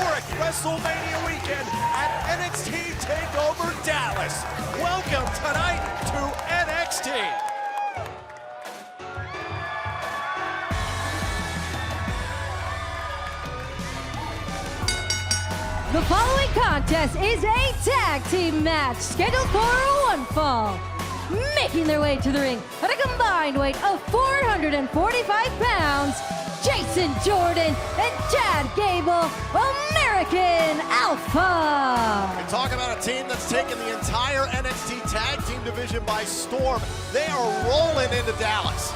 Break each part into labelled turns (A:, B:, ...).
A: historic WrestleMania weekend at NXT TakeOver Dallas. Welcome tonight to NXT.
B: The following contest is a tag team match scheduled for one fall. Making their way to the ring at a combined weight of 445 pounds, Jason Jordan and Chad Gable, American Alpha.
A: And talk about a team that's taken the entire NXT Tag Team division by storm. They are rolling into Dallas.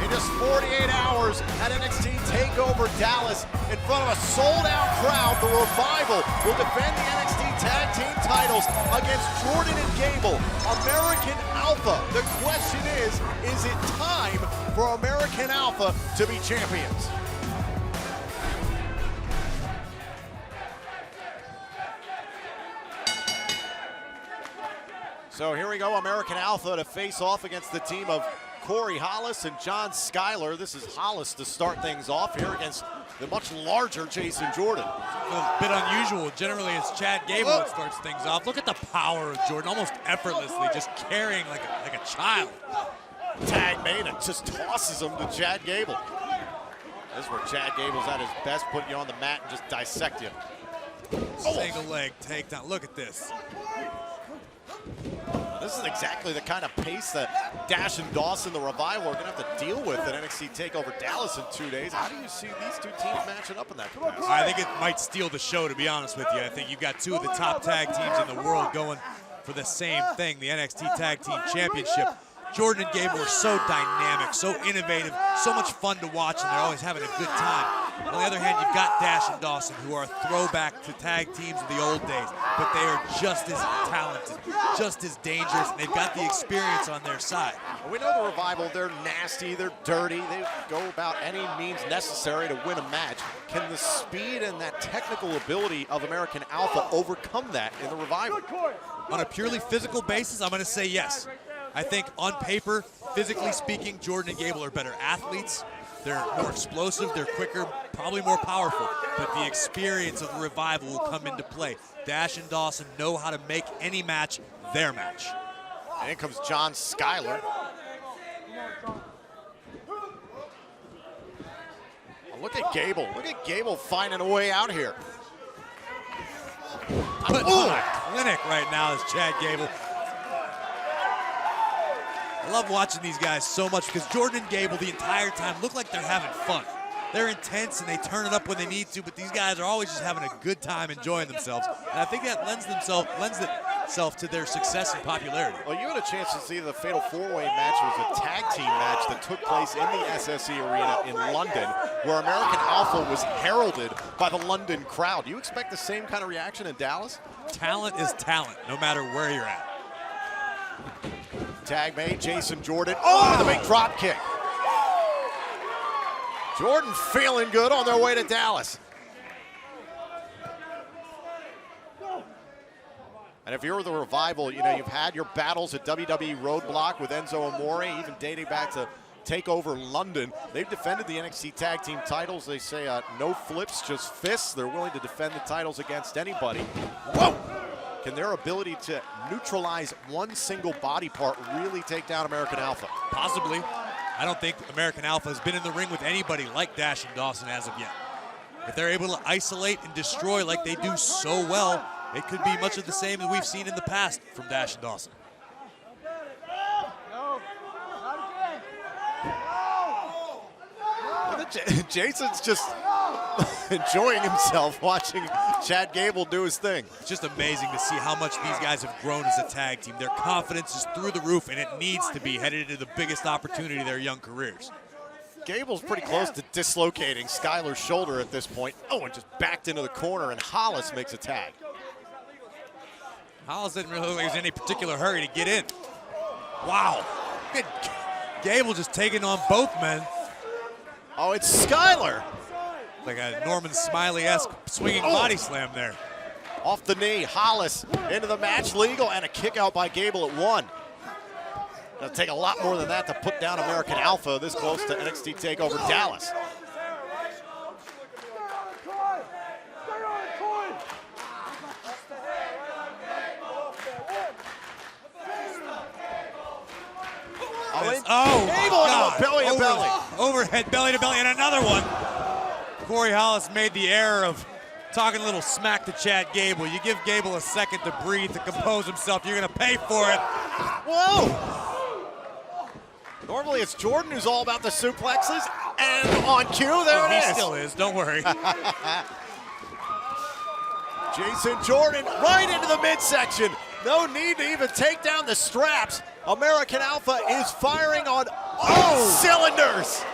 A: In just 48 hours at NXT TakeOver Dallas, in front of a sold-out crowd, the Revival will defend the NXT Tag Team titles against Jordan and Gable, American Alpha. The question is it time for American Alpha to be champions? So here we go, American Alpha to face off against the team of Corey Hollis and John Schuyler. This is Hollis to start things off here against the much larger Jason Jordan.
C: A bit unusual. Generally, it's Chad Gable that starts things off. Look at the power of Jordan, almost effortlessly, just carrying like a child.
A: Tag made and just tosses him to Chad Gable. This is where Chad Gable's at his best, putting you on the mat and just dissect you.
C: Single leg takedown. Look at this.
A: This is exactly the kind of pace that Dash and Dawson, the Revival, are going to have to deal with at NXT TakeOver Dallas in 2 days. How do you see these two teams matching up in that capacity?
C: I think it might steal the show, to be honest with you. I think you've got two of the top tag teams in the world going for the same thing, the NXT Tag Team Championship. Jordan and Gable are so dynamic, so innovative, so much fun to watch, and they're always having a good time. On the other hand, you've got Dash and Dawson, who are a throwback to tag teams of the old days, but they are just as talented, just as dangerous, and they've got the experience on their side.
A: Well, we know the Revival, they're nasty, they're dirty, they go about any means necessary to win a match. Can the speed and that technical ability of American Alpha overcome that in the Revival?
C: On a purely physical basis, I'm going to say yes. I think on paper, physically speaking, Jordan and Gable are better athletes. They're more explosive, they're quicker, probably more powerful. But the experience of the Revival will come into play. Dash and Dawson know how to make any match their match.
A: And in comes John Schuyler. Oh, look at Gable. Look at Gable finding a way out here.
C: Putting on a clinic right now is Chad Gable. I love watching these guys so much because Jordan and Gable the entire time look like they're having fun. They're intense and they turn it up when they need to, but these guys are always just having a good time enjoying themselves. And I think that lends itself to their success and popularity.
A: Well, you had a chance to see the Fatal 4-Way match. It was a tag team match that took place in the SSE Arena in London, where American Alpha was heralded by the London crowd. Do you expect the same kind of reaction in Dallas?
C: Talent is talent, no matter where you're at.
A: Tag made, Jason Jordan, with a big drop kick. Jordan feeling good on their way to Dallas. And if you're the Revival, you know, you've had your battles at WWE Roadblock with Enzo Amore, even dating back to TakeOver London. They've defended the NXT Tag Team titles. They say no flips, just fists. They're willing to defend the titles against anybody. Whoa! Can their ability to neutralize one single body part really take down American Alpha?
C: Possibly. I don't think American Alpha has been in the ring with anybody like Dash and Dawson as of yet. If they're able to isolate and destroy like they do so well, it could be much of the same that we've seen in the past from Dash and Dawson.
A: Jason's just enjoying himself watching Chad Gable do his thing.
C: It's just amazing to see how much these guys have grown as a tag team. Their confidence is through the roof, and it needs to be headed into the biggest opportunity of their young careers.
A: Gable's pretty close to dislocating Schuyler's shoulder at this point. Oh, and just backed into the corner, and Hollis makes a tag.
C: Hollis didn't really look like he was in any particular hurry to get in. Wow. Look at Gable just taking on both men.
A: Oh, it's Schuyler.
C: Like a Norman Smiley-esque swinging body slam there.
A: Off the knee, Hollis into the match legal, and a kick out by Gable at 1. It'll take a lot more than that to put down American Alpha this close to NXT TakeOver Dallas.
C: this. Oh, my God.
A: Belly to belly.
C: Overhead belly to belly, and another one. Corey Hollis made the error of talking a little smack to Chad Gable. You give Gable a second to breathe, to compose himself. You're going to pay for it.
A: Whoa! Normally it's Jordan who's all about the suplexes, and on cue, there it is.
C: He still is, don't worry.
A: Jason Jordan right into the midsection. No need to even take down the straps. American Alpha is firing on all cylinders.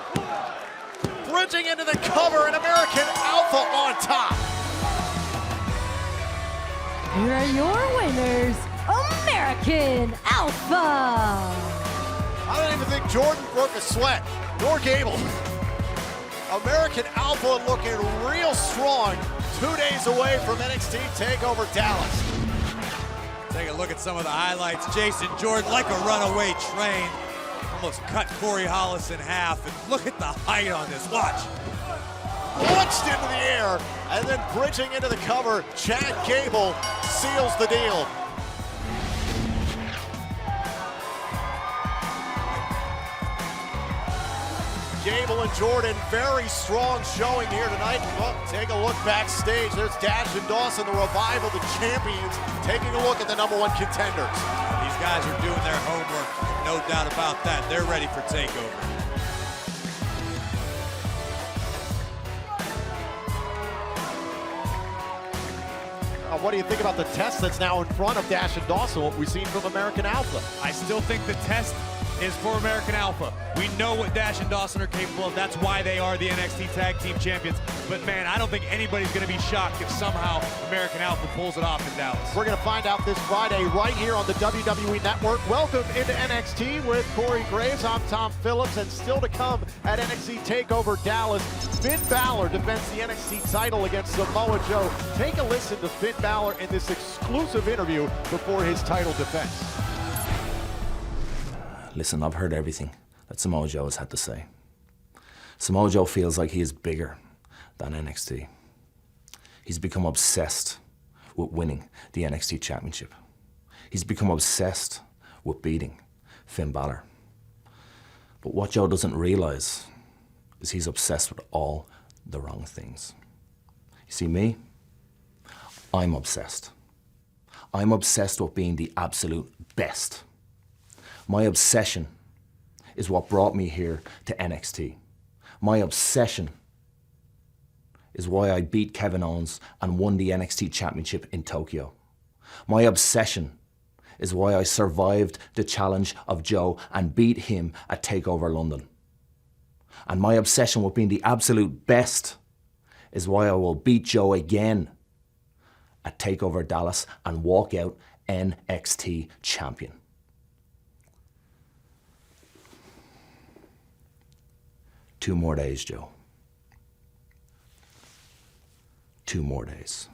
A: Bridging into the cover, and American Alpha on top.
B: Here are your winners, American Alpha.
A: I don't even think Jordan broke a sweat, nor Gable. American Alpha looking real strong, 2 days away from NXT TakeOver Dallas.
C: Take a look at some of the highlights. Jason Jordan, like a runaway train, almost cut Corey Hollis in half. And look at the height on this, watch.
A: Launched into the air, and then bridging into the cover, Chad Gable seals the deal. Gable and Jordan, very strong showing here tonight. Well, take a look backstage. There's Dash and Dawson, the Revival, the champions, taking a look at the #1 contenders.
C: These guys are doing their homework, no doubt about that. They're ready for TakeOver.
A: What do you think about the test that's now in front of Dash and Dawson, what we've seen from American Alpha?
D: I still think the test is for American Alpha. We know what Dash and Dawson are capable of. That's why they are the NXT Tag Team Champions. But man, I don't think anybody's going to be shocked if somehow American Alpha pulls it off in Dallas.
A: We're going to find out this Friday right here on the WWE Network. Welcome into NXT with Corey Graves. I'm Tom Phillips, and still to come at NXT TakeOver Dallas, Finn Bálor defends the NXT title against Samoa Joe. Take a listen to Finn Bálor in this exclusive interview before his title defense.
E: Listen, I've heard everything that Samoa Joe has had to say. Samoa Joe feels like he is bigger than NXT. He's become obsessed with winning the NXT Championship. He's become obsessed with beating Finn Bálor. But what Joe doesn't realize is he's obsessed with all the wrong things. You see me? I'm obsessed. I'm obsessed with being the absolute best. My obsession is what brought me here to NXT. My obsession is why I beat Kevin Owens and won the NXT Championship in Tokyo. My obsession is why I survived the challenge of Joe and beat him at TakeOver London. And my obsession with being the absolute best is why I will beat Joe again at TakeOver Dallas and walk out NXT champion. Two more days, Joe. 2 more days.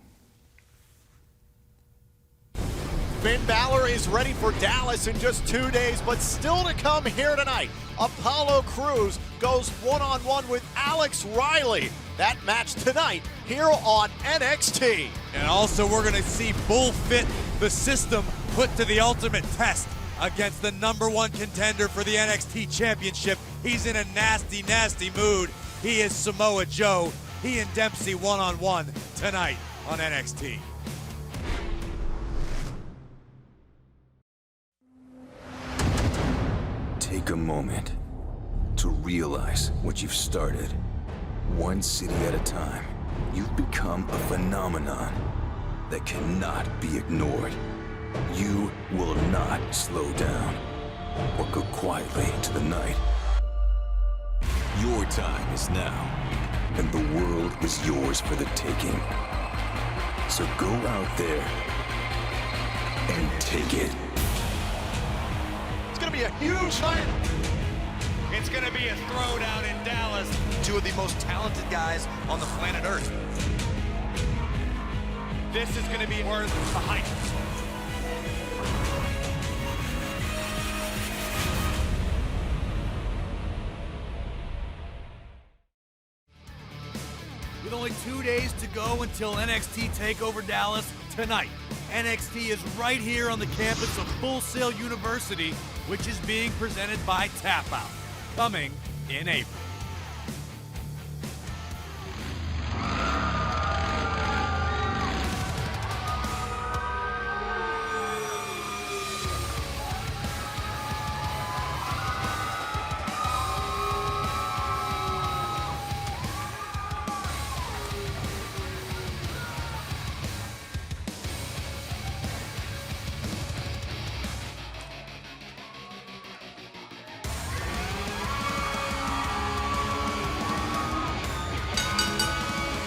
A: Finn Bálor is ready for Dallas in just 2 days, but still to come here tonight. Apollo Crews goes one-on-one with Alex Riley. That match tonight here on NXT.
C: And also we're going to see Bull Fit, the system, put to the ultimate test against the #1 contender for the NXT Championship. He's in a nasty, nasty mood. He is Samoa Joe. He and Dempsey one-on-one tonight on NXT.
F: Take a moment to realize what you've started. One city at a time, you've become a phenomenon that cannot be ignored. You will not slow down or go quietly into the night. Your time is now, and the world is yours for the taking. So go out there and take it.
A: It's going to be a huge night.
D: It's going to be a throwdown in Dallas.
G: 2 of the most talented guys on the planet Earth.
D: This is going to be worth the hype. With only 2 days to go until NXT TakeOver Dallas, tonight. NXT is right here on the campus of Full Sail University, which is being presented by Tap Out, coming in April.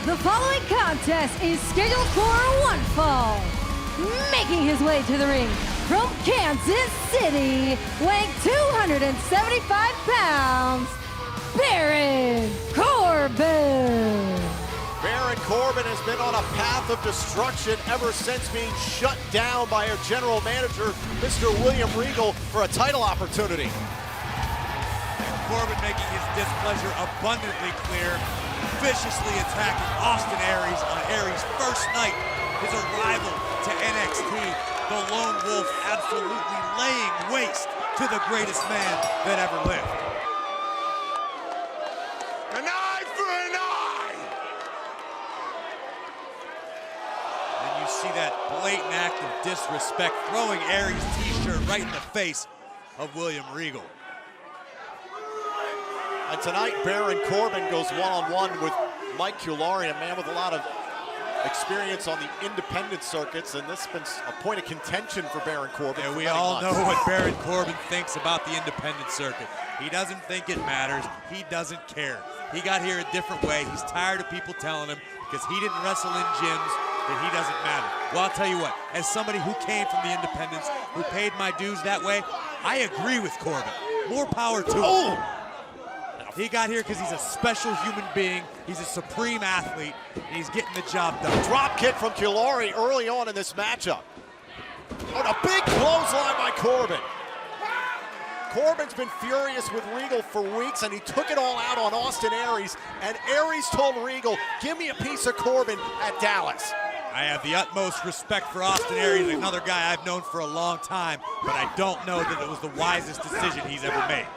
B: The following contest is scheduled for one fall. Making his way to the ring from Kansas City, weighing 275 pounds, Baron Corbin.
A: Baron Corbin has been on a path of destruction ever since being shut down by our general manager, Mr. William Regal, for a title opportunity.
C: Corbin making his displeasure abundantly clear, viciously attacking Austin Aries on Aries' first night, his arrival to NXT. The Lone Wolf absolutely laying waste to the greatest man that ever lived.
A: An eye for an eye!
C: And you see that blatant act of disrespect, throwing Aries' t-shirt right in the face of William Regal.
A: And tonight, Baron Corbin goes one-on-one with Mike Culari, a man with a lot of experience on the independent circuits, and this has been a point of contention for Baron Corbin.
C: Yeah, we all know what Baron Corbin thinks about the independent circuit. He doesn't think it matters. He doesn't care. He got here a different way. He's tired of people telling him because he didn't wrestle in gyms that he doesn't matter. Well, I'll tell you what, as somebody who came from the independents, who paid my dues that way, I agree with Corbin. More power to him. He got here because he's a special human being, he's a supreme athlete, and he's getting the job done.
A: Drop kick from Culari early on in this matchup. And a big clothesline by Corbin. Corbin's been furious with Regal for weeks, and he took it all out on Austin Aries, and Aries told Regal, give me a piece of Corbin at Dallas.
C: I have the utmost respect for Austin Aries, another guy I've known for a long time, but I don't know that it was the wisest decision he's ever made.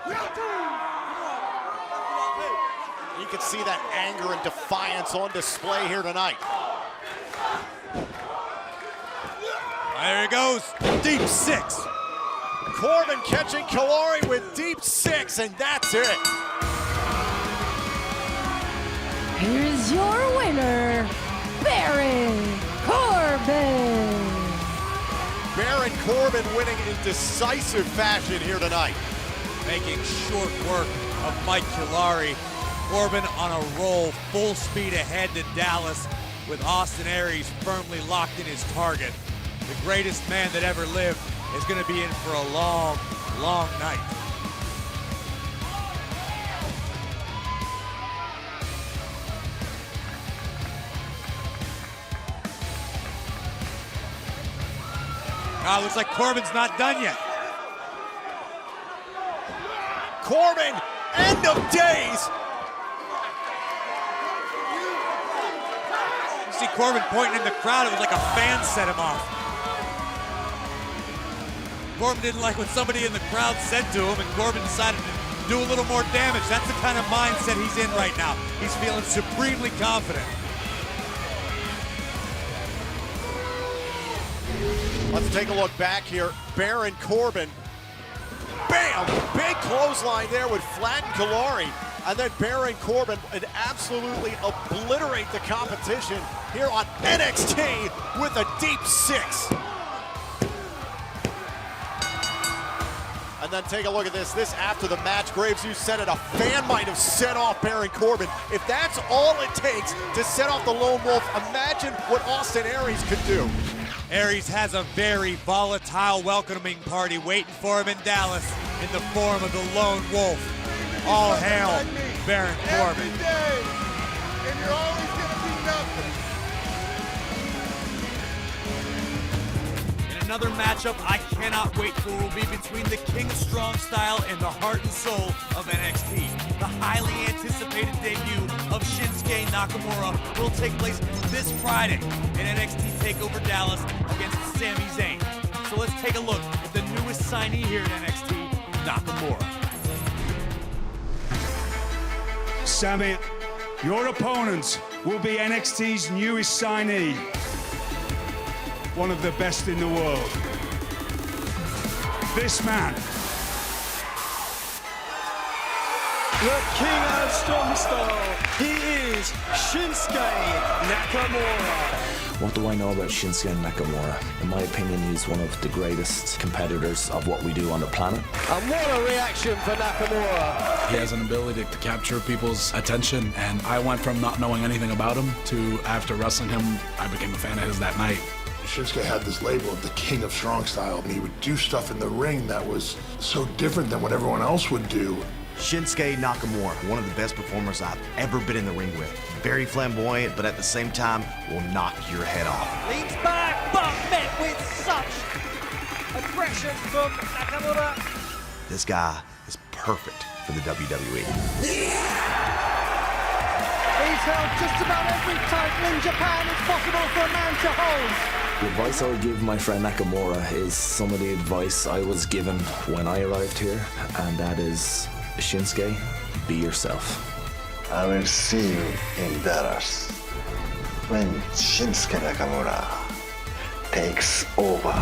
A: You can see that anger and defiance on display here tonight.
C: There he goes, deep six.
A: Corbin catching Culari with deep six, and that's it.
B: Here's your winner, Baron Corbin.
A: Baron Corbin winning in decisive fashion here tonight.
C: Making short work of Mike Culari. Corbin on a roll, full speed ahead to Dallas with Austin Aries firmly locked in his target. The greatest man that ever lived is going to be in for a long, long night. Looks like Corbin's not done yet.
A: Corbin, end of days.
C: See Corbin pointing in the crowd. It was like a fan set him off. Corbin didn't like what somebody in the crowd said to him, and Corbin decided to do a little more damage. That's the kind of mindset he's in right now. He's feeling supremely confident.
A: Let's take a look back here. Baron Corbin, bam! Big clothesline there would flatten Culari. And then Baron Corbin would absolutely obliterate the competition here on NXT with a deep six. And then take a look at this. This after the match, Graves, you said it, a fan might have set off Baron Corbin. If that's all it takes to set off the Lone Wolf, imagine what Austin Aries could do.
C: Aries has a very volatile welcoming party waiting for him in Dallas in the form of the Lone Wolf. All hail Baron Corbin.
H: Every day, and you're always gonna be nothing.
C: In another matchup I cannot wait for will be between the King of Strong Style and the heart and soul of NXT. The highly anticipated debut of Shinsuke Nakamura will take place this Friday in NXT TakeOver Dallas against Sami Zayn. So let's take a look at the newest signee here at NXT, Nakamura.
I: Sami, your opponent will be NXT's newest signee. One of the best in the world. This man.
J: The King of Strong Style. He is Shinsuke Nakamura.
E: What do I know about Shinsuke Nakamura? In my opinion, he's one of the greatest competitors of what we do on the planet.
J: And what a reaction for Nakamura.
K: He has an ability to capture people's attention, and I went from not knowing anything about him to, after wrestling him, I became a fan of his that night.
H: Shinsuke had this label of the King of Strong Style, and he would do stuff in the ring that was so different than what everyone else would do.
L: Shinsuke Nakamura, one of the best performers I've ever been in the ring with. Very flamboyant, but at the same time, will knock your head off.
J: Leans back, but met with such aggression from Nakamura.
L: This guy is perfect for the WWE.
J: He's held just about every title in Japan it's possible for a man to hold.
E: The advice I would give my friend Nakamura is some of the advice I was given when I arrived here, and that is, Shinsuke, be yourself.
M: I will see you in Dallas when Shinsuke Nakamura takes over.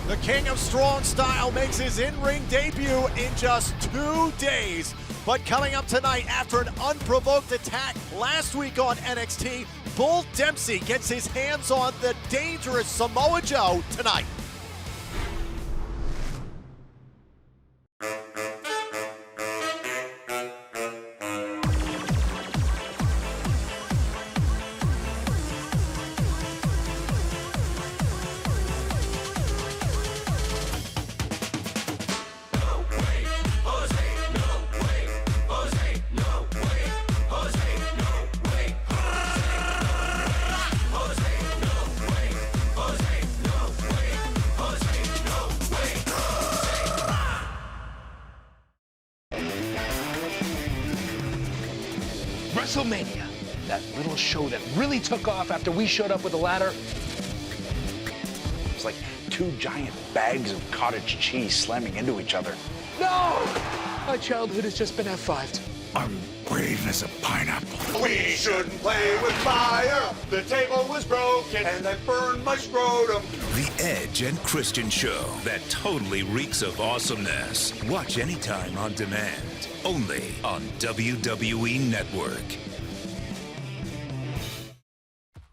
A: The King of Strong Style makes his in-ring debut in just 2 days. But coming up tonight, after an unprovoked attack last week on NXT, Bull Dempsey gets his hands on the dangerous Samoa Joe tonight.
N: WrestleMania, that little show that really took off after we showed up with the ladder. It's like 2 giant bags of cottage cheese slamming into each other. No! My childhood has just been F5'd.
I: I'm green as a pineapple.
H: We shouldn't play with fire. The table was broken and I burned my scrotum.
F: The Edge and Christian Show that totally reeks of awesomeness. Watch anytime on demand, only on WWE Network.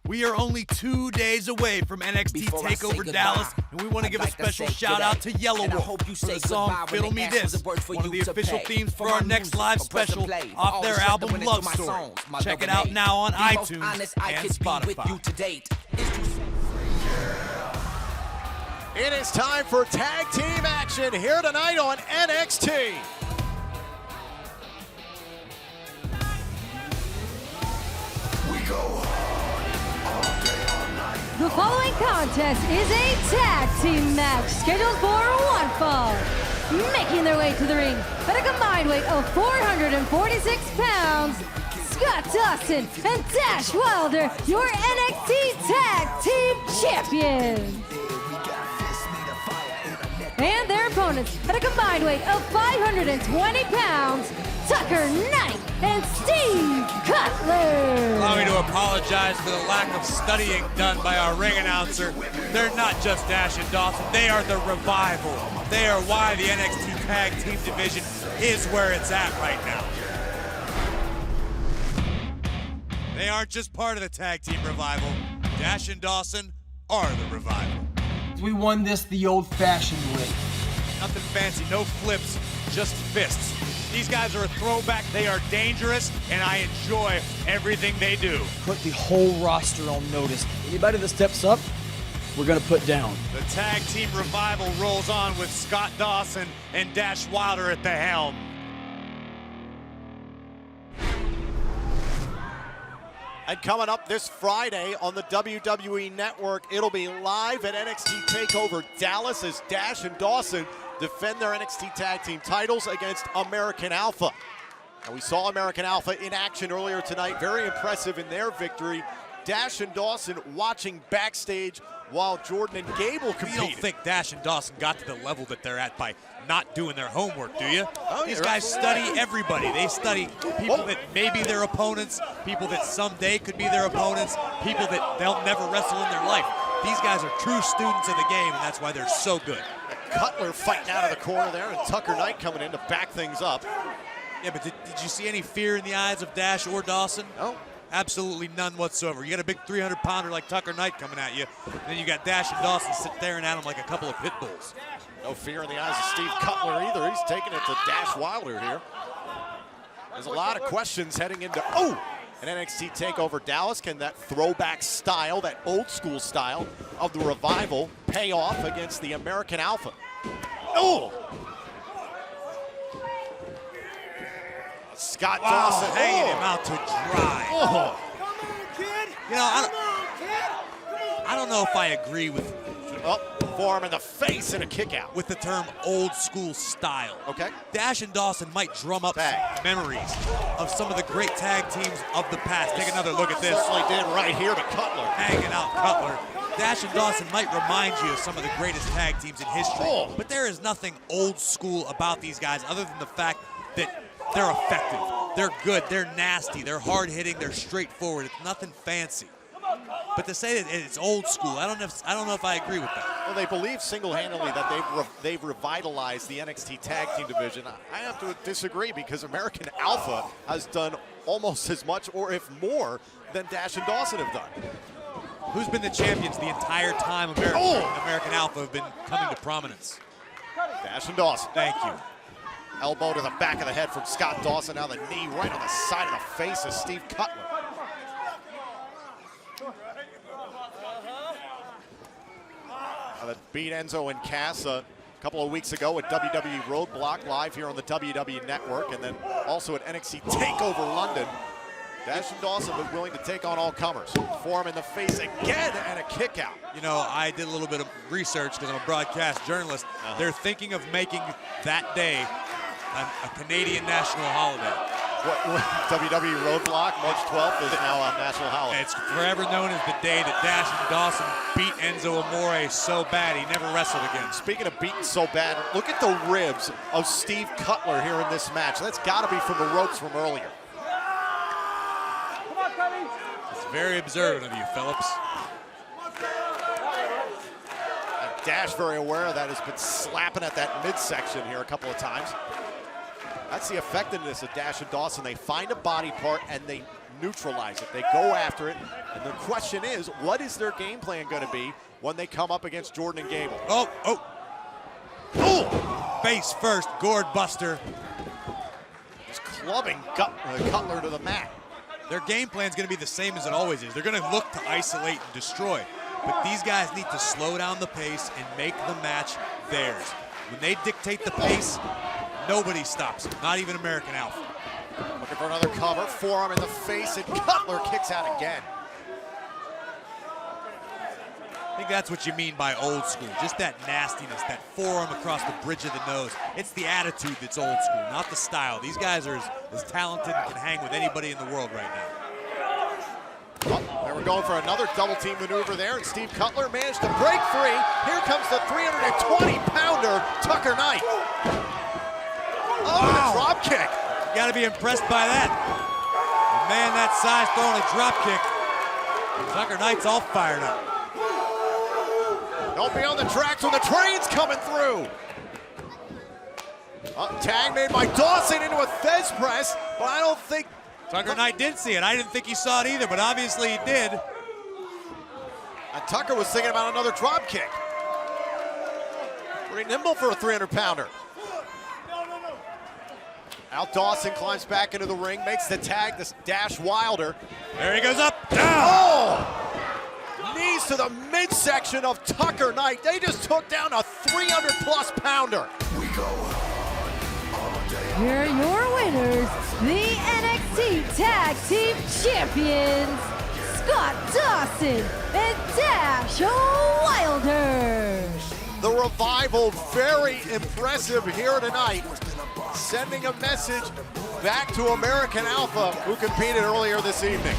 C: We are only 2 days away from NXT TakeOver Dallas, and we want to give a special shout out to Yellow Wolf for the song Fiddle Me This, one of the official themes for our next live special off their album Love Story. Check it out now on iTunes and Spotify.
A: It is time for tag team action here tonight on NXT.
H: We go.
B: The following contest is a tag team match scheduled for one fall. Making their way to the ring at a combined weight of 446 pounds, Scott Dawson and Dash Wilder, your NXT Tag Team Champions. And their opponents at a combined weight of 520 pounds, Tucker Knight and Steve Cutler.
C: Allow me to apologize for the lack of studying done by our ring announcer. They're not just Dash and Dawson, they are the Revival. They are why the NXT Tag Team division is where it's at right now. They aren't just part of the Tag Team Revival. Dash and Dawson are the Revival.
O: We won this the old-fashioned way.
C: Nothing fancy, no flips, just fists. These guys are a throwback, they are dangerous, and I enjoy everything they do.
O: Put the whole roster on notice. Anybody that steps up, we're gonna put down.
C: The Tag Team Revival rolls on with Scott Dawson and Dash Wilder at the helm.
A: And coming up this Friday on the WWE Network, it'll be live at NXT TakeOver Dallas as Dash and Dawson defend their NXT Tag Team titles against American Alpha. And we saw American Alpha in action earlier tonight. Very impressive in their victory. Dash and Dawson watching backstage while Jordan and Gable competed.
C: You don't think Dash and Dawson got to the level that they're at by not doing their homework, do you?
A: Oh,
C: These guys study everybody. They study people that may be their opponents, people that someday could be their opponents, people that they'll never wrestle in their life. These guys are true students of the game, and that's why they're so good.
A: Cutler fighting out of the corner there, and Tucker Knight coming in to back things up.
C: Yeah, but did you see any fear in the eyes of Dash or Dawson?
A: No.
C: Absolutely none whatsoever. You got a big 300-pounder like Tucker Knight coming at you, and then you got Dash and Dawson staring at him like a couple of pit bulls.
A: No fear in the eyes of Steve Cutler either. He's taking it to Dash Wilder here. There's a lot of questions heading into, an NXT TakeOver Dallas. Can that throwback style, that old school style of the Revival pay off against the American Alpha? Scott Dawson
C: hanging him out to dry. You know, I don't know if I agree with
A: forearm in the face and a kick out
C: with the term old school style.
A: Okay.
C: Dash and Dawson might drum up some memories of some of the great tag teams of the past. Take another look at this.
A: Certainly did right here to Cutler.
C: Hanging out Cutler. Dash and Dawson might remind you of some of the greatest tag teams in history. But there is nothing old school about these guys other than the fact that they're effective. They're good. They're nasty. They're hard-hitting. They're straightforward. It's nothing fancy. But to say that it's old school, I don't know if I agree with that.
A: Well, they believe single-handedly that they've revitalized the NXT Tag Team division. I have to disagree because American Alpha has done almost as much, or if more, than Dash and Dawson have done.
C: Who's been the champions the entire time American Alpha have been coming to prominence?
A: Dash and Dawson.
C: Thank you.
A: Elbow to the back of the head from Scott Dawson. Now the knee right on the side of the face of Steve Cutler. That beat Enzo and Cass a couple of weeks ago at WWE Roadblock, live here on the WWE Network, and then also at NXT TakeOver London. Dash and Dawson was willing to take on all comers. Forearm in the face again and a kick out.
C: You know, I did a little bit of research because I'm a broadcast journalist. They're thinking of making that day a Canadian national holiday.
A: WWE Roadblock, March 12th is now a national holiday.
C: It's forever known as the day that Dash and Dawson beat Enzo Amore so bad he never wrestled again.
A: Speaking of beating so bad, look at the ribs of Steve Cutler here in this match. That's got to be from the ropes from earlier.
C: It's very observant of you, Phillips.
A: And Dash very aware of that, has been slapping at that midsection here a couple of times. That's the effectiveness of Dash and Dawson. They find a body part and they neutralize it. They go after it. And the question is, what is their game plan going to be when they come up against Jordan and Gable?
C: Face first, gourd buster.
A: Just clubbing Cutler to the mat.
C: Their game plan is going to be the same as it always is. They're going to look to isolate and destroy. But these guys need to slow down the pace and make the match theirs. When they dictate the pace, nobody stops them, not even American Alpha.
A: Looking for another cover, forearm in the face, and Cutler kicks out again.
C: I think that's what you mean by old school, just that nastiness, that forearm across the bridge of the nose. It's the attitude that's old school, not the style. These guys are as talented and can hang with anybody in the world right now.
A: They were going for another double team maneuver there, and Steve Cutler managed to break free. Here comes the 320-pounder, Tucker Knight.
C: Wow.
A: A drop kick.
C: You got to be impressed by that. A man that size throwing a drop kick. Tucker Knight's all fired up.
A: Don't be on the tracks when the train's coming through. Tag made by Dawson into a Fez press, but I don't think...
C: Tucker Knight did see it. I didn't think he saw it either, but obviously he did.
A: And Tucker was thinking about another drop kick. Pretty nimble for a 300-pounder. Al Dawson climbs back into the ring, makes the tag, this Dash Wilder.
C: There he goes up, down.
A: Oh! Knees to the midsection of Tucker Knight. They just took down a 300-plus pounder.
B: Here are your winners, the NXT NXT Tag Team Champions, Scott Dawson and Dash Wilder.
A: The Revival, very impressive here tonight, sending a message back to American Alpha, who competed earlier this evening.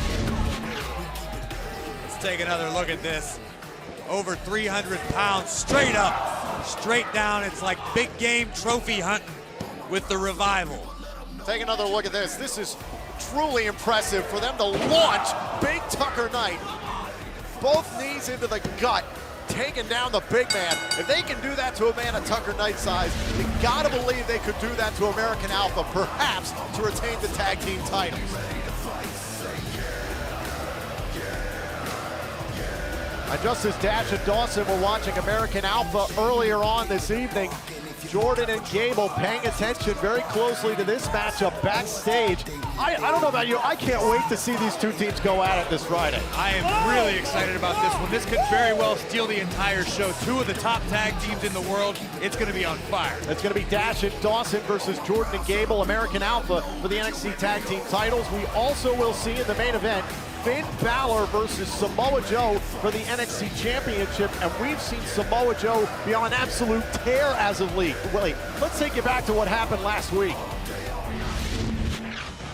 C: Let's take another look at this. Over 300 pounds, straight up, straight down. It's like big game trophy hunting with the Revival.
A: Take another look at this. This is truly impressive for them to launch Big Tucker Knight. Both knees into the gut, taking down the big man. If they can do that to a man of Tucker Knight's size, you gotta believe they could do that to American Alpha, perhaps to retain the tag team titles. Just as Dash and Dawson were watching American Alpha earlier on this evening, Jordan and Gable paying attention very closely to this matchup backstage. I don't know about you, I can't wait to see these two teams go at it this Friday.
D: I am really excited about this one. This could very well steal the entire show. Two of the top tag teams in the world. It's going to be on fire.
A: It's going to be Dash and Dawson versus Jordan and Gable, American Alpha for the NXT Tag Team titles. We also will see in the main event Finn Bálor versus Samoa Joe for the NXT Championship, and we've seen Samoa Joe be on an absolute tear as of late. Wait, let's take you back to what happened last week.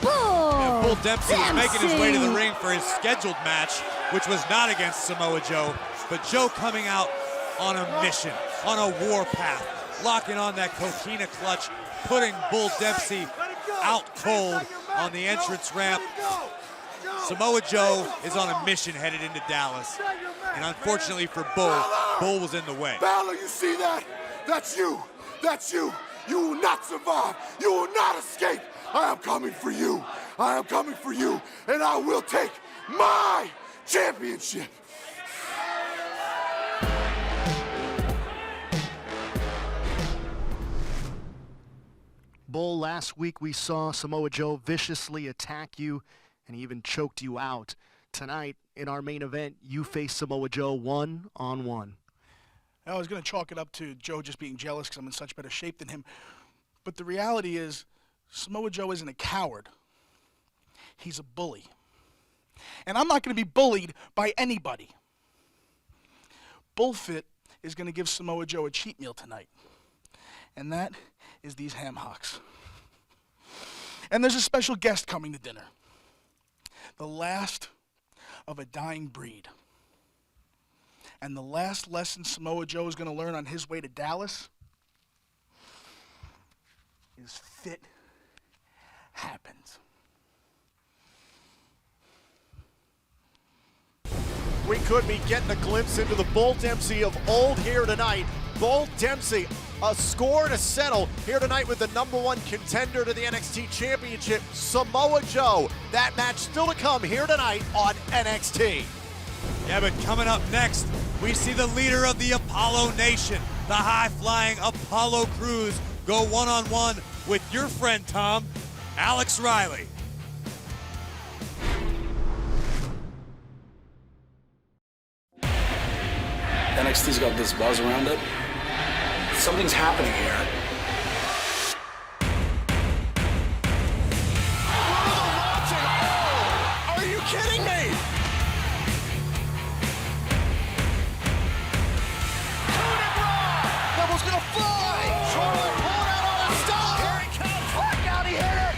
C: Bull Dempsey was making his way to the ring for his scheduled match, which was not against Samoa Joe, but Joe coming out on a mission, on a war path, locking on that coquina clutch, putting Bull Dempsey out cold on the entrance ramp. Samoa Joe is on a mission headed into Dallas, and unfortunately for Bull, Bull was in the way.
H: Bálor, you see that? That's you. That's you. You will not survive. You will not escape. I am coming for you. I am coming for you, and I will take my championship.
P: Bull, last week we saw Samoa Joe viciously attack you, and he even choked you out. Tonight, in our main event, you face Samoa Joe one-on-one.
Q: I was going to chalk it up to Joe just being jealous because I'm in such better shape than him. But the reality is, Samoa Joe isn't a coward. He's a bully. And I'm not going to be bullied by anybody. Bullfit is going to give Samoa Joe a cheat meal tonight. And that is these ham hocks. And there's a special guest coming to dinner. The last of a dying breed. And the last lesson Samoa Joe is going to learn on his way to Dallas is fit happens.
A: We could be getting a glimpse into the Bull Dempsey of old here tonight. Bull Dempsey, a score to settle here tonight with the #1 contender to the NXT Championship, Samoa Joe. That match still to come here tonight on NXT.
C: Yeah, but coming up next, we see the leader of the Apollo Nation, the high-flying Apollo Crews, go one-on-one with your friend, Tom, Alex Riley.
K: NXT's got this buzz around it. Something's happening here.
H: Are you kidding me? Devil's gonna fly! Charlotte pulling out on that stop! Here he comes! Fuck out, he hit it!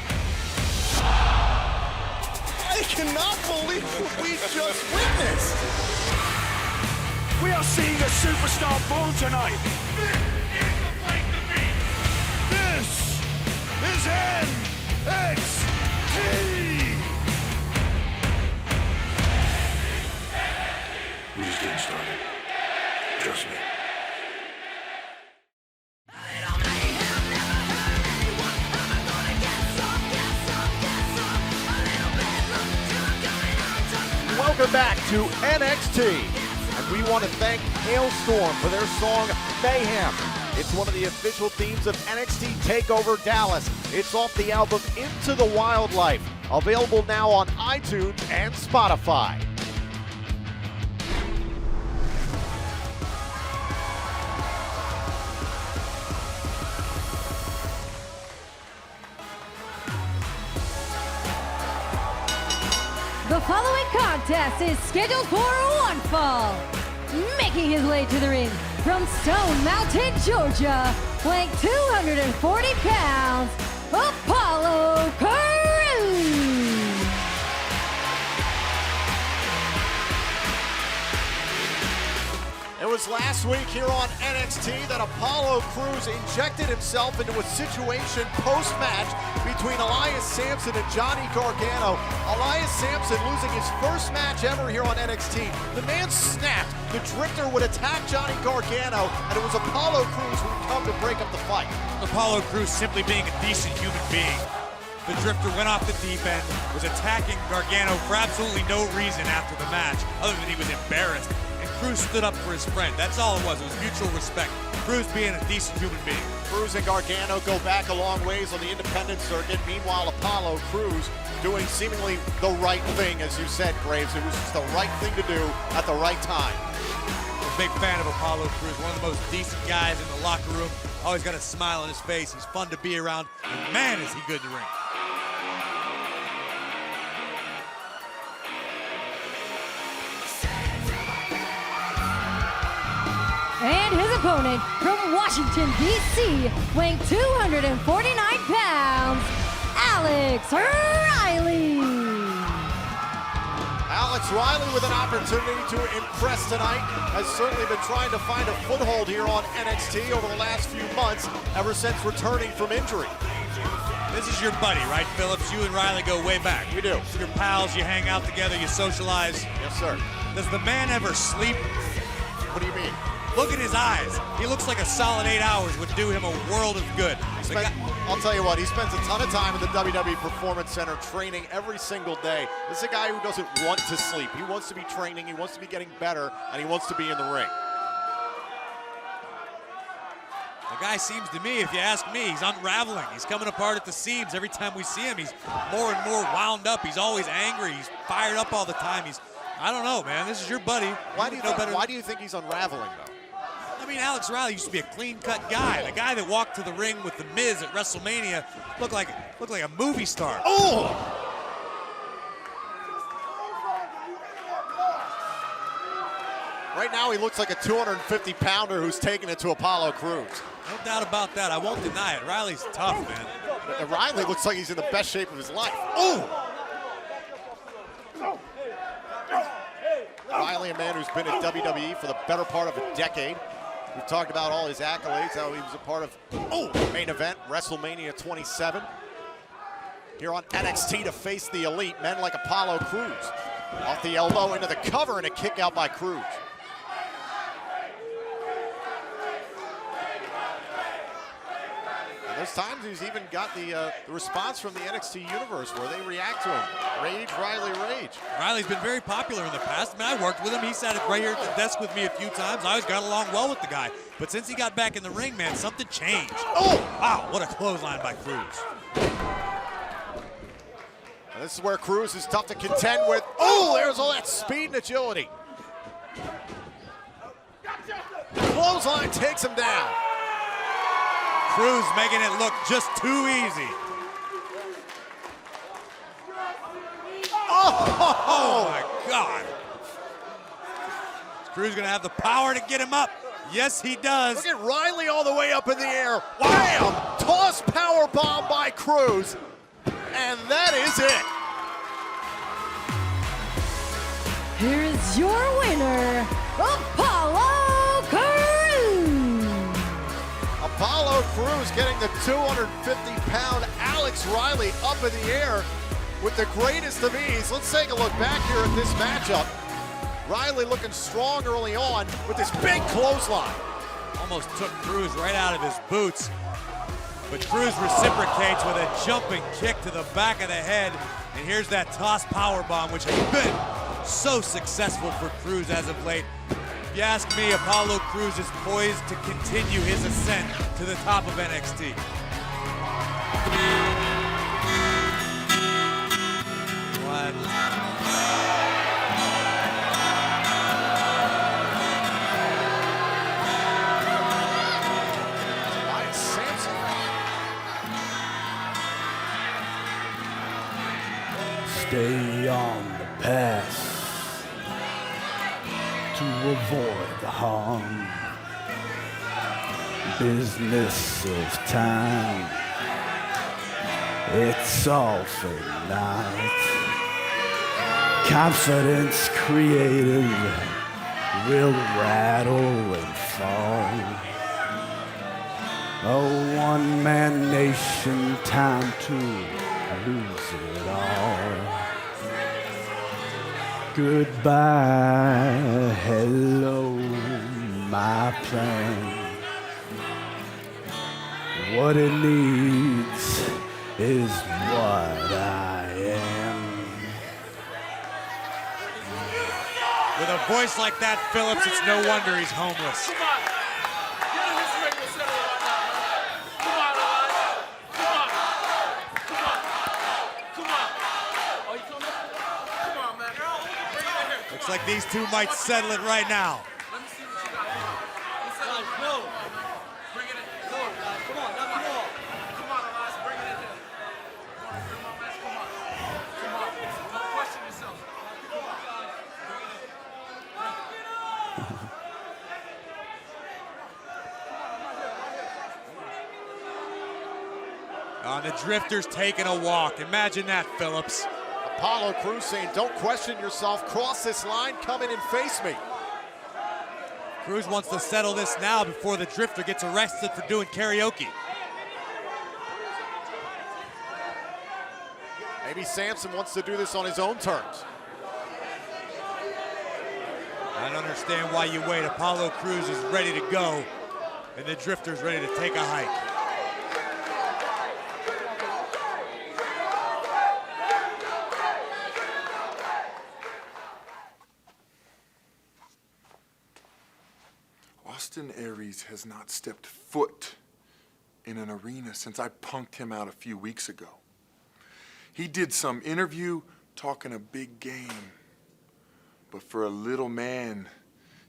H: I cannot believe what we just witnessed!
I: We are seeing a superstar Bull tonight. This is NXT.
H: We're just getting started. Trust me.
A: Welcome back to NXT. And we want to thank Hailstorm for their song Mayhem. It's one of the official themes of NXT TakeOver Dallas. It's off the album Into the Wildlife. Available now on iTunes and Spotify.
B: The following contest is scheduled for one fall. Making his way to the ring from Stone Mountain, Georgia, weighing 240 pounds, Apollo Crews.
A: It was last week here on NXT that Apollo Crews injected himself into a situation post-match between Elias Samson and Johnny Gargano. Elias Samson losing his first match ever here on NXT. The man snapped. The Drifter would attack Johnny Gargano, and it was Apollo Crews who would come to break up the fight.
C: Apollo Crews simply being a decent human being. The Drifter went off the deep end, was attacking Gargano for absolutely no reason after the match, other than he was embarrassed. Crews stood up for his friend. That's all it was. It was mutual respect. Crews being a decent human being.
A: Crews and Gargano go back a long ways on the independent circuit. Meanwhile, Apollo Crews doing seemingly the right thing, as you said, Graves. It was just the right thing to do at the right time.
C: I'm a big fan of Apollo Crews. One of the most decent guys in the locker room. Always got a smile on his face. He's fun to be around. And man, is he good in the ring.
B: And his opponent from Washington, D.C., weighing 249 pounds, Alex Riley.
A: Alex Riley with an opportunity to impress tonight, has certainly been trying to find a foothold here on NXT over the last few months, ever since returning from injury.
C: This is your buddy, right, Phillips? You and Riley go way back.
A: We do.
C: You're pals, you hang out together, you socialize.
A: Yes, sir.
C: Does the man ever sleep?
A: What do you mean?
C: Look at his eyes. He looks like a solid 8 hours would do him a world of good.
A: I'll tell you what, he spends a ton of time in the WWE Performance Center training every single day. This is a guy who doesn't want to sleep. He wants to be training, he wants to be getting better, and he wants to be in the ring.
C: The guy seems to me, if you ask me, he's unraveling. He's coming apart at the seams. Every time we see him, he's more and more wound up. He's always angry. He's fired up all the time. I don't know, man. This is your buddy.
A: Why do you think he's unraveling, though?
C: I mean, Alex Riley used to be a clean-cut guy. The guy that walked to the ring with The Miz at WrestleMania looked like a movie star.
A: Oh! Right now, he looks like a 250-pounder who's taking it to Apollo Crews.
C: No doubt about that. I won't deny it. Riley's tough, man.
A: Riley looks like he's in the best shape of his life. Oh! Riley, a man who's been at WWE for the better part of a decade. We've talked about all his accolades, how he was a part of the main event, WrestleMania 27. Here on NXT to face the elite, men like Apollo Crews. Off the elbow into the cover and a kick out by Crews. And there's times he's even got the response from the NXT universe where they react to him. Rage, Riley, rage.
C: Riley's been very popular in the past. I mean, I worked with him. He sat right here at the desk with me a few times. I always got along well with the guy. But since he got back in the ring, man, something changed.
A: Oh!
C: Wow, what a clothesline by Crews.
A: And this is where Crews is tough to contend with. Oh, there's all that speed and agility. The clothesline takes him down.
C: Crews making it look just too easy. Oh my God. Is Crews gonna have the power to get him up? Yes, he does.
A: Look at Riley all the way up in the air. Wham! Toss power bomb by Crews. And that is it.
B: Here is your winner, Apollo Crews.
A: Apollo Crews getting the 250-pound Alex Riley up in the air with the greatest of ease. Let's take a look back here at this matchup. Riley looking strong early on with this big clothesline.
C: Almost took Crews right out of his boots. But Crews reciprocates with a jumping kick to the back of the head. And here's that toss powerbomb, which has been so successful for Crews as of late. If you ask me, Apollo Crews is poised to continue his ascent to the top of NXT.
I: Stay on the
N: pass to avoid the harm. Business of time, it's all for naught. Confidence created will rattle and fall. A one-man nation, time to lose it all. Goodbye, hello, my plan. What it needs is what I am.
C: With a voice like that, Phillips, it's no wonder he's homeless. Looks like these two might settle it right now. The Drifter's taking a walk. Imagine that, Phillips.
A: Apollo Crews saying, don't question yourself. Cross this line, come in and face me.
C: Crews wants to settle this now before the Drifter gets arrested for doing karaoke.
A: Maybe Samson wants to do this on his own terms.
C: I don't understand why you wait. Apollo Crews is ready to go, and the Drifter's ready to take a hike.
H: Austin Aries has not stepped foot in an arena since I punked him out a few weeks ago. He did some interview talking a big game, but for a little man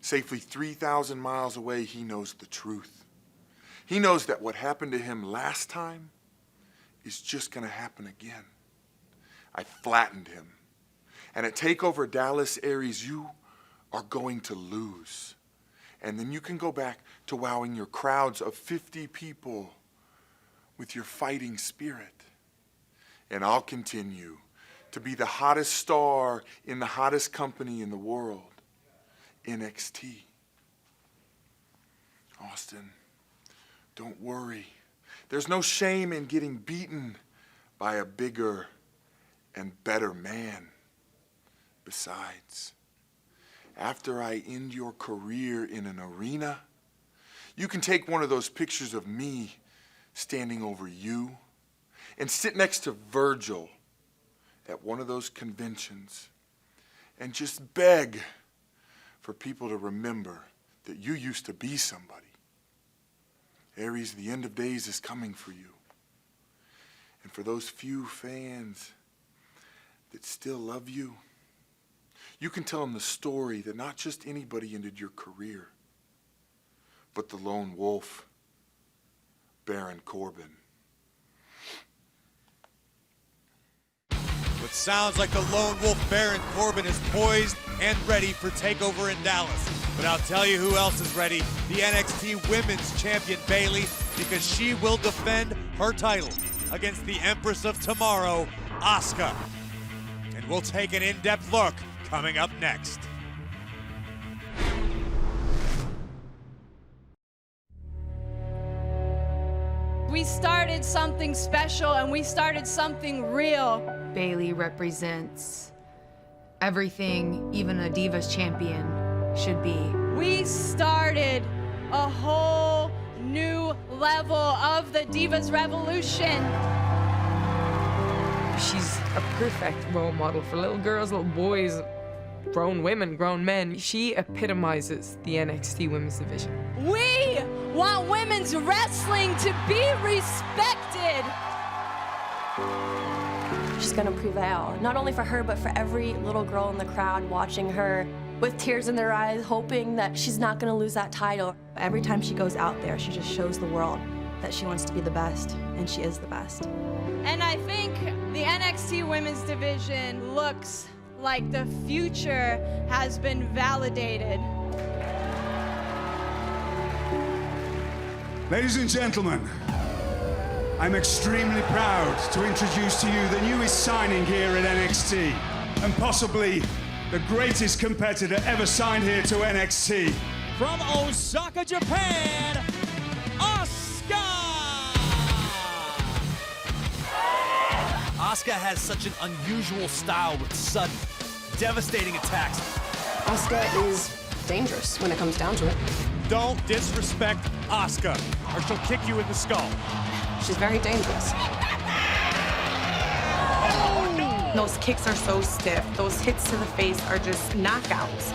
H: safely 3,000 miles away, he knows the truth. He knows that what happened to him last time is just gonna happen again. I flattened him. And at TakeOver Dallas, Aries, you are going to lose. And then you can go back to wowing your crowds of 50 people with your fighting spirit. And I'll continue to be the hottest star in the hottest company in the world, NXT. Austin, don't worry. There's no shame in getting beaten by a bigger and better man. Besides, after I end your career in an arena, you can take one of those pictures of me standing over you and sit next to Virgil at one of those conventions and just beg for people to remember that you used to be somebody. Aries, the end of days is coming for you. And for those few fans that still love you, you can tell them the story that not just anybody ended your career, but the lone wolf, Baron Corbin.
C: What sounds like the lone wolf Baron Corbin is poised and ready for TakeOver in Dallas. But I'll tell you who else is ready, the NXT Women's Champion Bayley, because she will defend her title against the Empress of Tomorrow, Asuka. And we'll take an in-depth look coming up next.
R: We started something special and we started something real.
S: Bayley represents everything even a Divas champion should be.
R: We started a whole new level of the Divas Revolution.
T: She's a perfect role model for little girls, little boys, grown women, grown men. She epitomizes the NXT women's division.
R: We want women's wrestling to be respected.
U: She's gonna prevail, not only for her, but for every little girl in the crowd watching her with tears in their eyes, hoping that she's not gonna lose that title. Every time she goes out there, she just shows the world that she wants to be the best, and she is the best.
R: And I think the NXT women's division looks like the future has been validated.
I: Ladies and gentlemen, I'm extremely proud to introduce to you the newest signing here at NXT, and possibly the greatest competitor ever signed here to NXT.
J: From Osaka, Japan, Asuka!
G: Asuka has such an unusual style with sudden, devastating attacks.
V: Asuka is dangerous when it comes down to it.
D: Don't disrespect Asuka, or she'll kick you in the skull.
V: She's very dangerous.
S: Oh, no. Those kicks are so stiff. Those hits to the face are just knockouts.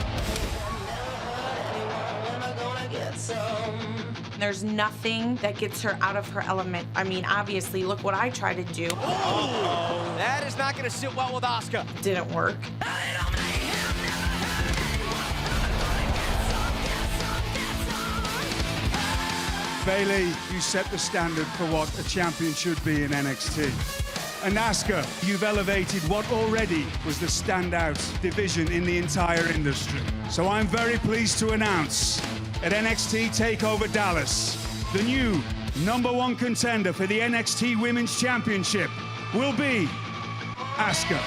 S: There's nothing that gets her out of her element. I mean, obviously, look what I try to do.
J: Oh, that is not going to sit well with Asuka.
S: Didn't work.
I: Bayley, you set the standard for what a champion should be in NXT. And Asuka, you've elevated what already was the standout division in the entire industry. So I'm very pleased to announce at NXT TakeOver Dallas, the new #1 contender for the NXT Women's Championship will be Asuka.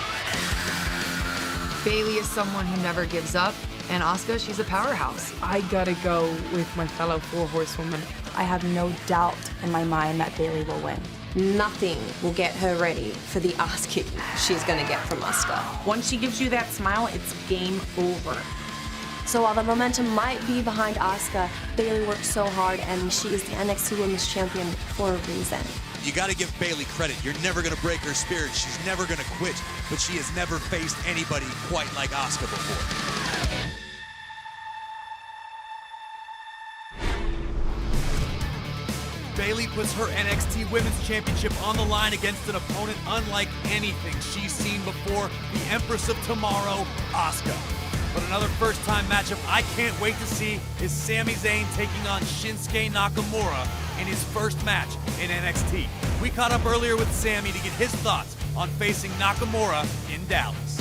S: Bayley is someone who never gives up, and Asuka, she's a powerhouse.
T: I gotta go with my fellow 4 horsewomen.
U: I have no doubt in my mind that Bayley will win. Nothing will get her ready for the ass kick she's gonna get from Asuka.
S: Once she gives you that smile, it's game over.
U: So while the momentum might be behind Asuka, Bayley worked so hard and she is the NXT Women's Champion for a reason.
C: You got to give Bayley credit. You're never going to break her spirit. She's never going to quit, but she has never faced anybody quite like Asuka before. Bayley puts her NXT Women's Championship on the line against an opponent unlike anything she's seen before, the Empress of Tomorrow, Asuka. But another first-time matchup I can't wait to see is Sami Zayn taking on Shinsuke Nakamura in his first match in NXT. We caught up earlier with Sami to get his thoughts on facing Nakamura in Dallas.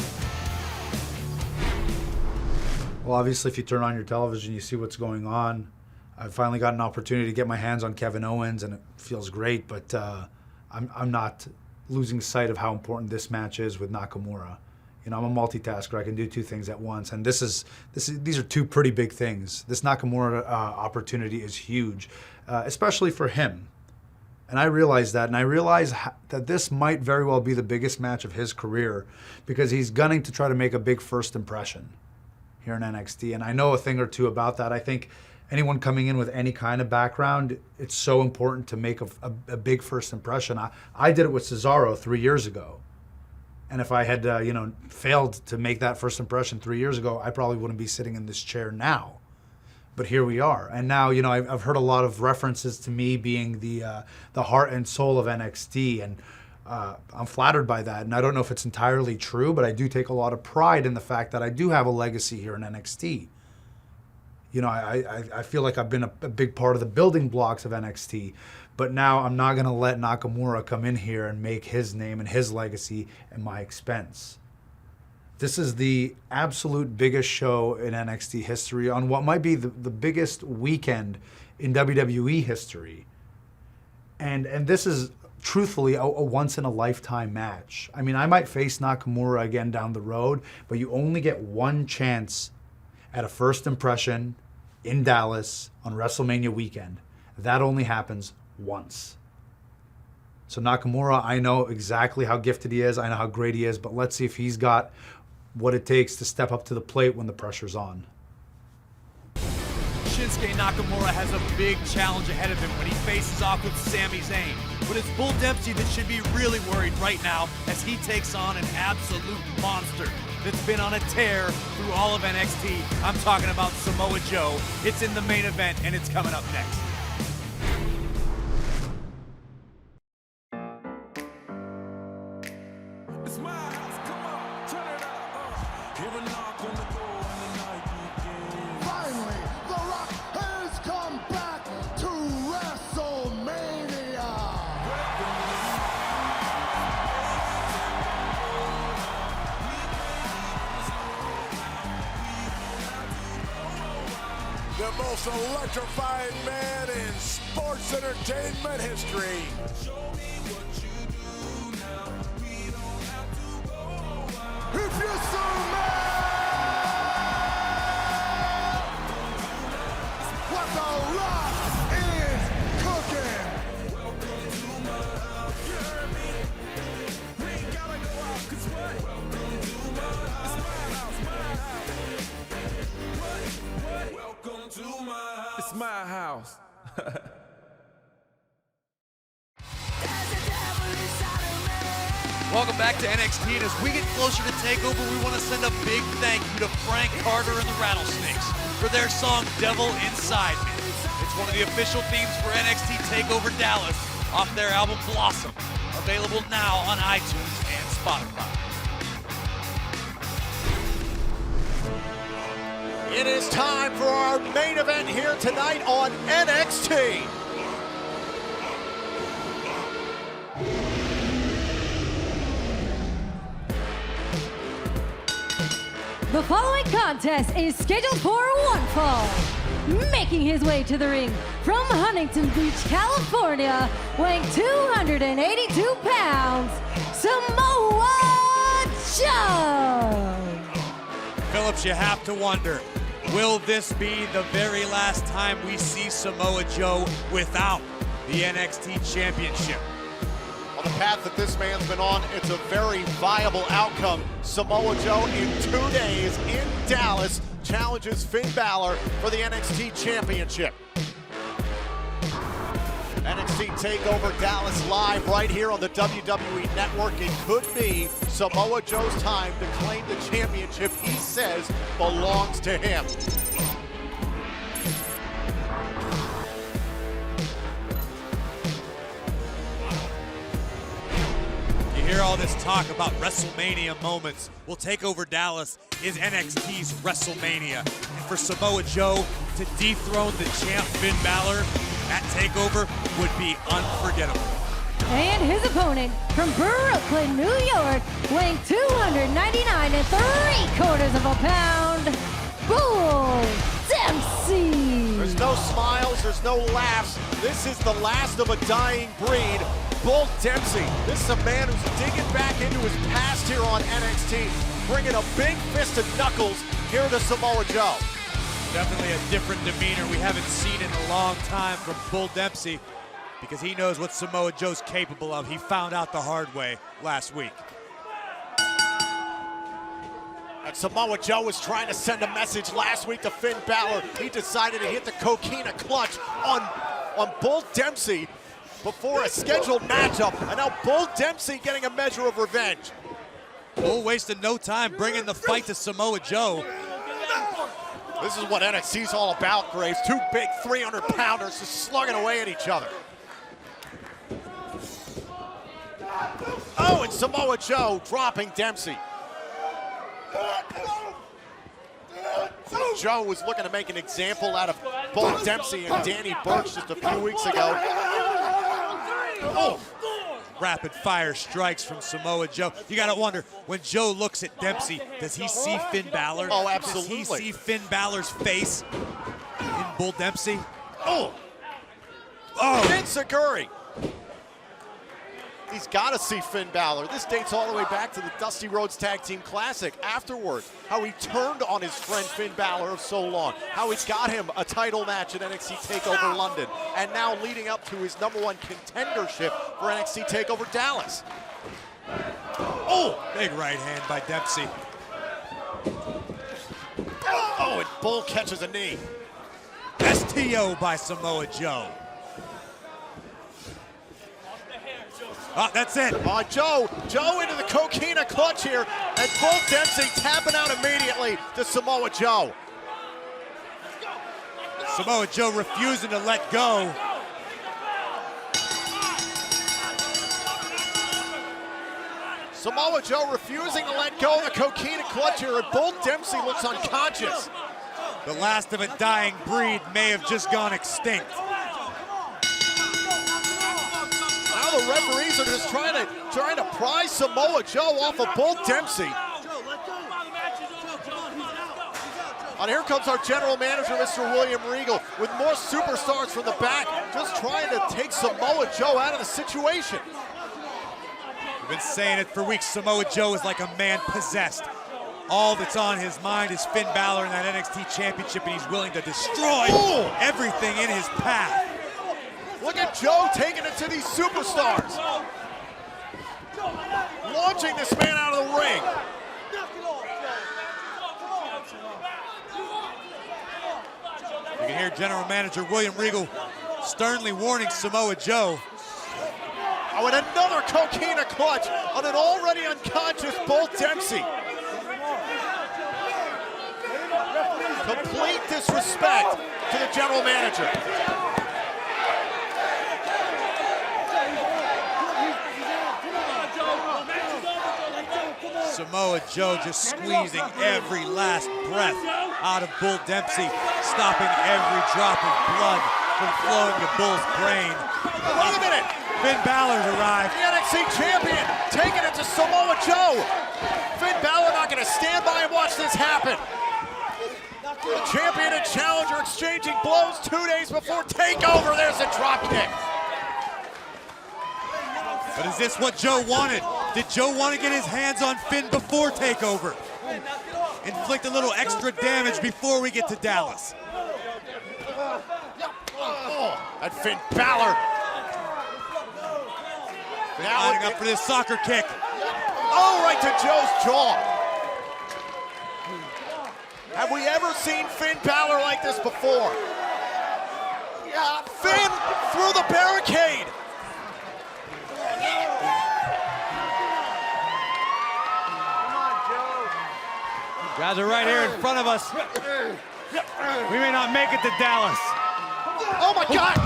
W: Well, obviously, if you turn on your television, you see what's going on. I've finally got an opportunity to get my hands on Kevin Owens, and it feels great, but I'm not losing sight of how important this match is with Nakamura. You know, I'm a multitasker. I can do 2 things at once, and these are 2 pretty big things. This Nakamura opportunity is huge, especially for him. And I realize that, and I realize that this might very well be the biggest match of his career because he's gunning to try to make a big first impression here in NXT, and I know a thing or 2 about that. I think anyone coming in with any kind of background, it's so important to make a big first impression. I did it with Cesaro 3 years ago. And if I had, failed to make that first impression 3 years ago, I probably wouldn't be sitting in this chair now. But here we are. And now, I've heard a lot of references to me being the heart and soul of NXT, and I'm flattered by that. And I don't know if it's entirely true, but I do take a lot of pride in the fact that I do have a legacy here in NXT. I feel like I've been a big part of the building blocks of NXT. But now I'm not going to let Nakamura come in here and make his name and his legacy at my expense. This is the absolute biggest show in NXT history on what might be the biggest weekend in WWE history. And this is truthfully a once-in-a-lifetime match. I mean, I might face Nakamura again down the road, but you only get one chance at a first impression in Dallas on WrestleMania weekend. That only happens once. So Nakamura, I know exactly how gifted he is. I know how great he is, but let's see if he's got what it takes to step up to the plate when the pressure's on.
C: Shinsuke Nakamura has a big challenge ahead of him when he faces off with Sami Zayn. But it's Bull Dempsey that should be really worried right now as he takes on an absolute monster that's been on a tear through all of NXT. I'm talking about Samoa Joe. It's in the main event, and it's coming up next.
H: the most electrifying man in sports entertainment history. If you so mad, what the rock is cooking.
E: It's my house.
C: Welcome back to NXT, and as we get closer to TakeOver, we want to send a big thank you to Frank Carter and the Rattlesnakes for their song Devil Inside Me. It's one of the official themes for NXT TakeOver Dallas off their album Blossom, available now on iTunes and Spotify.
A: It is time for our main event here tonight on NXT.
B: The following contest is scheduled for one fall. Making his way to the ring from Huntington Beach, California, weighing 282 pounds, Samoa Joe.
C: Phillips, you have to wonder, will this be the very last time we see Samoa Joe without the NXT Championship?
A: On the path that this man's been on, it's a very viable outcome. Samoa Joe in 2 days in Dallas challenges Finn Bálor for the NXT Championship. NXT TakeOver Dallas live right here on the WWE Network. It could be Samoa Joe's time to claim the championship he says belongs to him.
C: You hear all this talk about WrestleMania moments. Well, TakeOver Dallas is NXT's WrestleMania. And for Samoa Joe to dethrone the champ Finn Bálor at TakeOver would be unforgettable.
B: And his opponent from Brooklyn, New York, weighing 299 3/4 of a pound, Bull Dempsey.
A: There's no smiles, there's no laughs. This is the last of a dying breed. Bull Dempsey, this is a man who's digging back into his past here on NXT, bringing a big fist of knuckles here to Samoa Joe.
C: Definitely a different demeanor we haven't seen in a long time from Bull Dempsey, because he knows what Samoa Joe's capable of. He found out the hard way last week.
A: And Samoa Joe was trying to send a message last week to Finn Bálor. He decided to hit the coquina clutch on Bull Dempsey before a scheduled matchup, and now Bull Dempsey getting a measure of revenge.
C: Bull wasted no time bringing the fight to Samoa Joe.
A: This is what NXT's all about, Graves. Two big 300-pounders just slugging away at each other. Oh, and Samoa Joe dropping Dempsey. Joe was looking to make an example out of Bull Dempsey and Danny Burch just a few weeks ago.
C: Oh, rapid fire strikes from Samoa Joe. You gotta wonder, when Joe looks at Dempsey, does he see Finn Bálor?
A: Oh, absolutely.
C: Does he see Finn Bálor's face in Bull Dempsey?
A: Oh! Enziguri! He's got to see Finn Bálor. This dates all the way back to the Dusty Rhodes Tag Team Classic. Afterwards, how he turned on his friend Finn Bálor of so long. How he got him a title match at NXT TakeOver London. And now leading up to his #1 contendership for NXT TakeOver Dallas.
C: Oh! Big right hand by Dempsey.
A: Oh, and Bull catches a knee.
C: STO by Samoa Joe. Oh, that's it.
A: Joe into the coquina clutch here, and Bull Dempsey tapping out immediately to Samoa Joe.
C: Samoa Joe refusing to let go.
A: Samoa Joe refusing to let go of the coquina clutch here, and Bull Dempsey looks unconscious.
C: The last of a dying breed may have just gone extinct.
A: Now the referees are just trying to pry Samoa Joe off of Bull Dempsey. And here comes our general manager, Mr. William Regal, with more superstars from the back, just trying to take Samoa Joe out of the situation.
C: We've been saying it for weeks. Samoa Joe is like a man possessed. All that's on his mind is Finn Bálor in that NXT Championship, and he's willing to destroy everything in his path.
A: Look at Joe taking it to these superstars. Launching this man out of the ring.
C: You can hear General Manager William Regal sternly warning Samoa Joe.
A: Oh, and another coquina clutch on an already unconscious Bull Dempsey. Complete disrespect to the general manager.
C: Samoa Joe just squeezing every last breath out of Bull Dempsey, stopping every drop of blood from flowing to Bull's brain.
A: Wait a minute!
C: Finn Bálor's arrived.
A: The NXT champion taking it to Samoa Joe. Finn Bálor not going to stand by and watch this happen. The champion and challenger exchanging blows 2 days before TakeOver. There's a drop kick.
C: But is this what Joe wanted? Did Joe want to get his hands on Finn before TakeOver? Inflict a little extra damage before we get to Dallas.
A: And Finn Bálor.
C: Now lining up for this soccer kick.
A: Oh, right to Joe's jaw. Have we ever seen Finn Bálor like this before? Yeah, Finn through the barricade.
D: Guys are right here in front of us. We may not make it to Dallas.
A: Oh my God!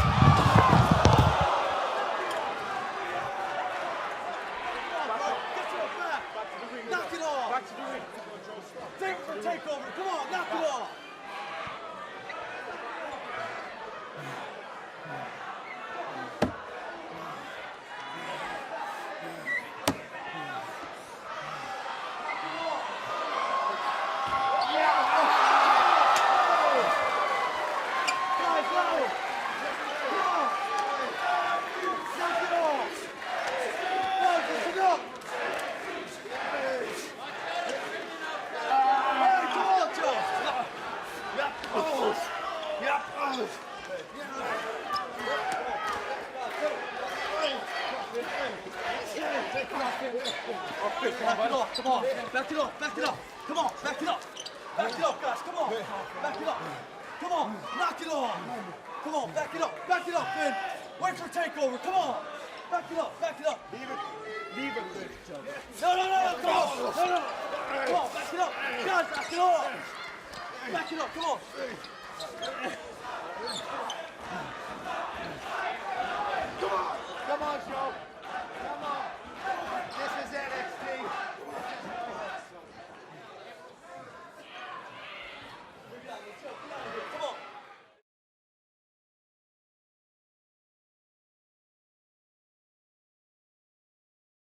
J: Knock it off! Take for TakeOver, come on, knock it off! Come on, back it up, back it up. Come on, back it up. Back it up, guys, come on. Back it up. Come on, knock it off. Come on, back it up, Finn. Wait for TakeOver, come on. Back it up, back it up. Leave it with each other. No, come on. No. Come on, back it up. Guys, back it up. Back it up, come on. Come on, Joe.